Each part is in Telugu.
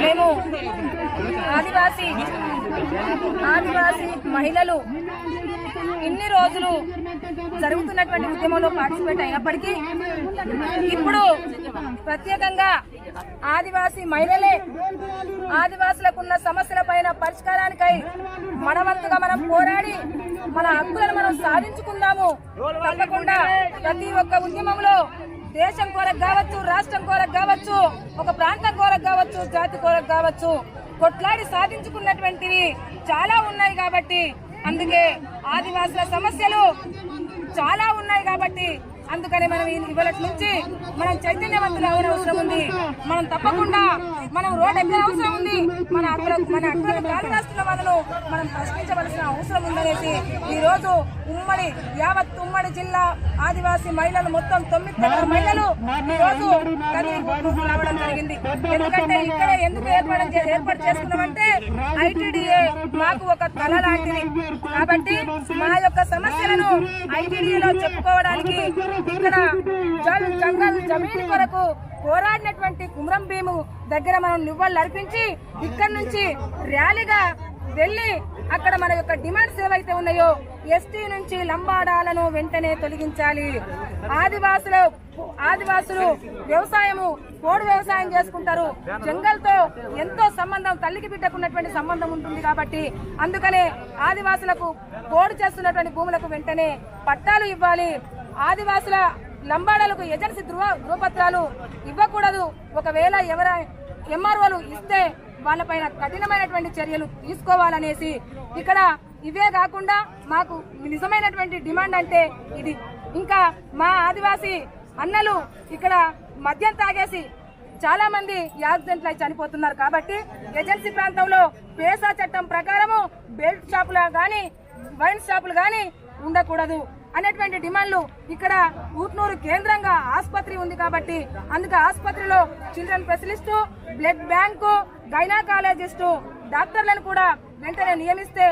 మేము ఆదివాసీ మహిళలు ఇన్ని రోజులు జరుగుతున్నటువంటి ఉద్యమంలో పార్టిసిపేట్ అయినప్పటికీ ఇప్పుడు ప్రత్యేకంగా ఆదివాసీ మహిళలే ఆదివాసులకున్న సమస్యలపైన పరిష్కారానికై మనవంతుగా మనం పోరాడి మన హక్కులను మనం సాధించుకుందాము. తప్పకుండా ప్రతి ఒక్క ఉద్యమంలో దేశం కొరకు కావచ్చు, రాష్ట్రం కొరకు కావచ్చు, ఒక ప్రాంతం కొరకు కావచ్చు, జాతి కొరకు కావచ్చు, కొట్లాడి సాధించుకున్నటువంటివి చాలా ఉన్నాయి. కాబట్టి అందుకే ఆదివాసుల సమస్యలు చాలా ఉన్నాయి. కాబట్టి అందుకని మనం ఇవాళ నుంచి మనం చైతన్యవంతులు అవసరం అవసరం ఉంది. మనం తప్పకుండా మనం రోడ్ ఎక్కడ అవసరం ఉంది, మన హక్కులకు కాలు రాస్తున్న వాళ్ళను మనం ప్రశ్నించవలసిన అవసరం ఉందనేసి ఈ రోజు యావత్ ఉమ్మడి జిల్లా ఆదివాసీ మహిళలు మొత్తం 9 మహిళలు ఈ రోజు రావడం జరిగింది. ఎందుకంటే ఇక్కడ ఎందుకు ఏర్పాటు చేసుకున్నామంటే ఐటీడీఏ మాకు ఒక కళ లాంటిది. కాబట్టి మా యొక్క సమస్యలను ఐటీడీఏలో చెప్పుకోవడానికి ఇక్కడ జంగల్ జమీన్ కొరకు పోరాడినటువంటి కుమ్రం భీము దగ్గర మనం నివాళులు అర్పించి ఇక్కడి నుంచి ర్యాలీగా వెళ్లి అక్కడ మన యొక్క డిమాండ్స్ ఏవైతే ఉన్నాయో ఎస్టీ నుంచి లంబాడాలను వెంటనే తొలగించాలి. ఆదివాసులు పోడు వ్యవసాయం చేసుకుంటారు. జంగల్ తో ఎంతో సంబంధం, తల్లికి బిడ్డకున్నటువంటి సంబంధం ఉంటుంది. కాబట్టి అందుకనే ఆదివాసులకు పోడు చేస్తున్నటువంటి భూములకు వెంటనే పట్టాలు ఇవ్వాలి. ఆదివాసుల లంబాడాలకు ఏజెన్సీ ధృవపత్రాలు ఇవ్వకూడదు. ఒకవేళ ఎంఆర్ఓలు ఇస్తే వాళ్ళపైన కఠినమైనటువంటి చర్యలు తీసుకోవాలనేసి ఇక్కడ ఇవే కాకుండా మాకు నిజమైనటువంటి డిమాండ్ అంటే ఇది. ఇంకా మా ఆదివాసీ అన్నలు ఇక్కడ మద్యం తాగేసి చాలా మంది యాక్సిడెంట్లు అయి చనిపోతున్నారు. కాబట్టి ఏజెన్సీ ప్రాంతంలో పేసా చట్టం ప్రకారము బెల్ట్ షాపులు గాని వైన్ షాపులు గాని ఉండకూడదు అనేటువంటి డిమాండ్లు. ఇక్కడ ఊట్నూరు కేంద్రంగా ఆసుపత్రి ఉంది. కాబట్టి అందుకే ఆసుపత్రిలో children specialist, blood bank, gynaecologist డాక్టర్లను కూడా వెంటనే నియమిస్తే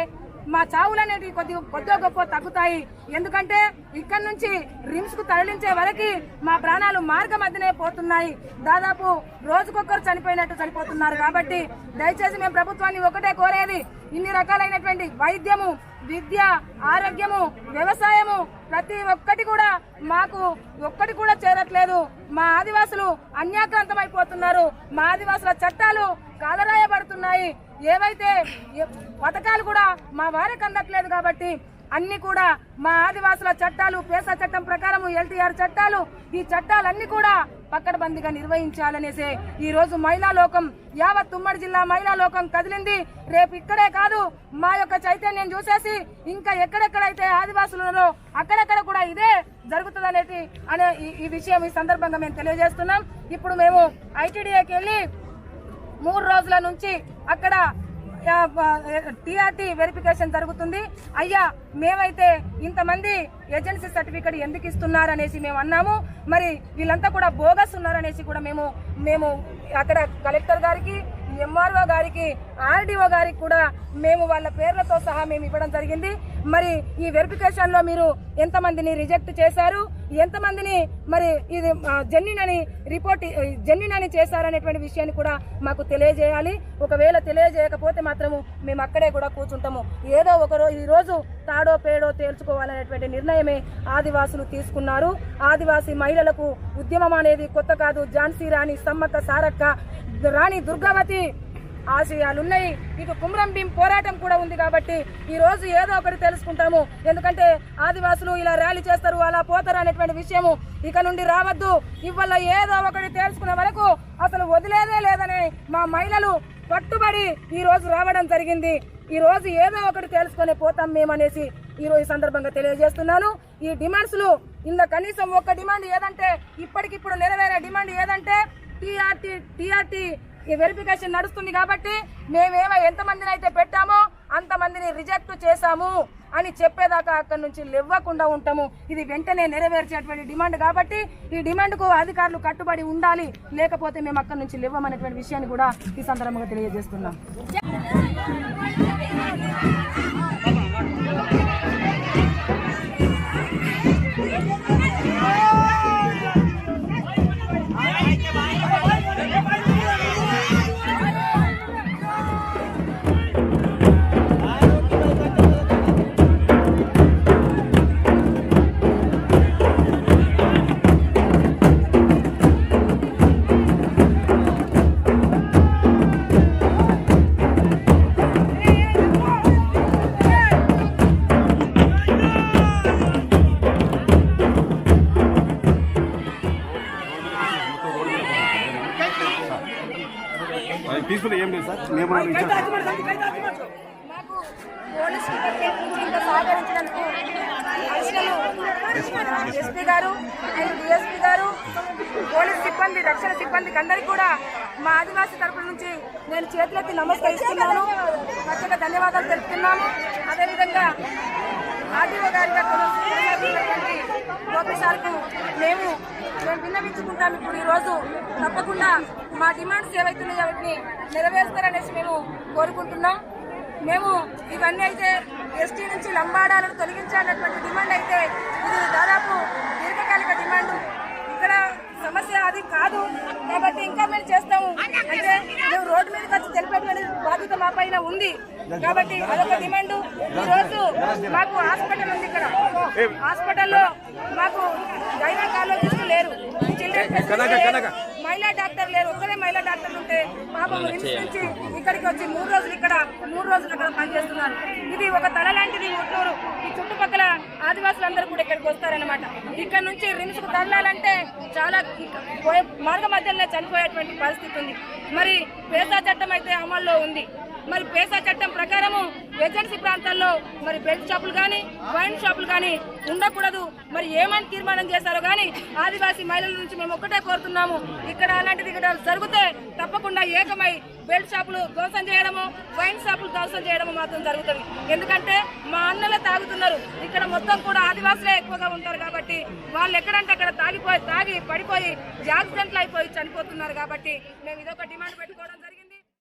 మా చావులనేవి కొద్దిగా గొప్ప తగ్గుతాయి. ఎందుకంటే ఇక్కడ నుంచి రిమ్స్ కు తరలించే వరకు మా ప్రాణాలు మార్గ మధ్యనే పోతున్నాయి. దాదాపు రోజుకొకరు చనిపోతున్నారు. కాబట్టి దయచేసి మేము ప్రభుత్వాన్ని ఒకటే కోరేది, ఇన్ని రకాలైనటువంటి వైద్యము, విద్య, ఆరోగ్యము, వ్యవసాయము ప్రతి ఒక్కటి కూడా మాకు ఒక్కటి కూడా చేరట్లేదు. మా ఆదివాసులు అన్యాక్రాంతమైపోతున్నారు. మా ఆదివాసుల చట్టాలు కాలరాయబడుతున్నాయి. ఏవైతే పథకాలు కూడా మా వారికి అందట్లేదు. కాబట్టి అన్ని కూడా మా ఆదివాసుల చట్టాలు, పేసా చట్టం ప్రకారం ఎల్టీఆర్ చట్టాలు, ఈ చట్టాలన్నీ కూడా పక్కడబందీగా నిర్వహించాలనేసి ఈ రోజు మహిళా లోకం, యావత్ ఉమ్మడి జిల్లా మహిళా లోకం కదిలింది. రేపు ఇక్కడే కాదు, మా యొక్క చైతన్యం చూసేసి ఇంకా ఎక్కడెక్కడైతే ఆదివాసులలో అక్కడెక్కడ కూడా ఇదే జరుగుతుందనేది ఈ విషయం ఈ సందర్భంగా మేము తెలియజేస్తున్నాం. ఇప్పుడు మేము ఐటీడీఏకి వెళ్లి 3 రోజుల నుంచి అక్కడ టీఆర్టీ వెరిఫికేషన్ జరుగుతుంది. అయ్యా మేమైతే ఇంతమంది ఏజెన్సీ సర్టిఫికేట్ ఎందుకు ఇస్తున్నారనేసి మేము అన్నాము. మరి వీళ్ళంతా కూడా బోగస్ ఉన్నారనేసి కూడా మేము అక్కడ కలెక్టర్ గారికి, ఎంఆర్ఓ గారికి, ఆర్డీఓ గారికి కూడా మేము వాళ్ళ పేర్లతో సహా మేము ఇవ్వడం జరిగింది. మరి ఈ వెరిఫికేషన్ లో మీరు ఎంతమందిని రిజెక్ట్ చేశారు, ఎంతమందిని మరి ఇది జెన్యున్ అని చేశారనేటువంటి విషయాన్ని కూడా మాకు తెలియజేయాలి. ఒకవేళ తెలియజేయకపోతే మాత్రము మేము అక్కడే కూడా కూర్చుంటాము. ఏదో ఈ రోజు తాడో పేడో తేల్చుకోవాలనేటువంటి నిర్ణయమే ఆదివాసులు తీసుకున్నారు. ఆదివాసీ మహిళలకు ఉద్యమం అనేది కొత్త కాదు. ఝాన్సీ రాణి, సమ్మక్క సారక్క, రాణి దుర్గావతి ఆశయాలున్నాయి. ఇటు కుమ్రం భీం పోరాటం కూడా ఉంది. కాబట్టి ఈ రోజు ఏదో ఒకటి తెలుసుకుంటాము. ఎందుకంటే ఆదివాసులు ఇలా ర్యాలీ చేస్తారు, అలా పోతారు అనేటువంటి విషయము ఇక నుండి రావద్దు. ఇవాళ ఏదో ఒకటి తెలుసుకునే వరకు అసలు వదిలేదే లేదని మా మహిళలు పట్టుబడి ఈ రోజు రావడం జరిగింది. ఈ రోజు ఏదో ఒకటి తెలుసుకొని పోతాం మేమనేసి ఈ రోజు సందర్భంగా తెలియజేస్తున్నాను. ఈ డిమాండ్స్ లు ఇంత కనీసం ఒక్క డిమాండ్ ఏదంటే, ఇప్పటికిప్పుడు నెరవేరే డిమాండ్ ఏదంటే టీఆర్టీ వెరిఫికేషన్ నడుస్తుంది. కాబట్టి ఎంతమందిని అయితే పెట్టామో అంతమందిని రిజెక్ట్ చేశాము అని చెప్పేదాకా అక్కడి నుంచి లేవకుండా ఉంటాము. ఇది వెంటనే నెరవేర్చేటువంటి డిమాండ్. కాబట్టి ఈ డిమాండ్ కు అధికారులు కట్టుబడి ఉండాలి. లేకపోతే మేము అక్కడి నుంచి లేవమనేటువంటి విషయాన్ని కూడా ఈ సందర్భంగా తెలియజేస్తున్నాం. పీస్ఫుల్ ఏం లేదు సార్. మేము మాకు పోలీస్ డిపార్ట్మెంట్ నుంచి ఇంకా సహకరించినందుకు ఎస్పీ గారు అండ్ డిఎస్పీ గారు, పోలీస్ సిబ్బంది, రక్షణ సిబ్బందికి అందరికీ కూడా మా ఆదివాసీ తరపుల నుంచి నేను చేతులెత్తి నమస్కరిస్తున్నాను, ప్రత్యేక ధన్యవాదాలు తెలుపుతున్నాము. అదేవిధంగా ఆర్టీఓ గారిగా గోపి సార్కు మేము విన్నవించుకుంటాము. ఇప్పుడు ఈరోజు తప్పకుండా మా డిమాండ్స్ ఏవైతున్నాయో వాటిని నెరవేరుస్తారనేసి మేము కోరుకుంటున్నాం. మేము ఇవన్నీ అయితే ఎస్టీ నుంచి లంబాడాలను తొలగించాలన్నటువంటి డిమాండ్ అయితే ఇది దాదాపు దీర్ఘకాలిక డిమాండ్. ఇక్కడ సమస్య అది కాదు కాబట్టి ఇంకా మేము చేస్తాము. అంటే మేము రోడ్డు మీదకి వచ్చి తెలిపేటువంటి బాధ్యత మా పైన ఉంది కాబట్టి అదొక డిమాండ్. ఈరోజు మాకు హాస్పిటల్ ఉంది, ఇక్కడ హాస్పిటల్లో మాకు గైనకాలజిస్ట్ లేరు, చిల్డ్రన్ మహిళా డాక్టర్ లేరు, ఒక్కరే మహిళా డాక్టర్లు ఉంటే పాపం రిమ్స్ నుంచి ఇక్కడికి వచ్చి 3 రోజులు ఇక్కడ 3 రోజులు అక్కడ పనిచేస్తున్నారు. ఇది ఒక తల లాంటిది ఉట్నూరు. ఈ చుట్టుపక్కల ఆదివాసులందరూ కూడా ఇక్కడికి వస్తారనమాట. ఇక్కడ నుంచి రిమ్స్ కు తరలాలంటే చాలా మార్గ మధ్యలోనే చనిపోయేటువంటి పరిస్థితి ఉంది. మరి పేసా చట్టం అయితే అమల్లో ఉంది. మరి పేసా చట్టం ప్రకారము ఏజెన్సీ ప్రాంతాల్లో మరి బెల్ట్ షాపులు కానీ వైన్ షాపులు కానీ ఉండకూడదు. మరి ఏమని తీర్మానం చేశారో కానీ ఆదివాసీ మహిళల నుంచి మేము ఒక్కటే కోరుతున్నాము, ఇక్కడ అలాంటిది ఇక్కడ జరిగితే తప్పకుండా ఏకమై బెల్ట్ షాపులు ధ్వంసం చేయడము, వైన్ షాపులు ధ్వంసం చేయడము మాత్రం జరుగుతుంది. ఎందుకంటే మా అన్నలే తాగుతున్నారు, ఇక్కడ మొత్తం కూడా ఆదివాసులే ఎక్కువగా ఉంటారు కాబట్టి వాళ్ళు ఎక్కడంటే అక్కడ తాగి పడిపోయి యాక్సిడెంట్లు అయిపోయి చనిపోతున్నారు. కాబట్టి మేము ఇదొక డిమాండ్ పెట్టుకోవడం జరిగింది.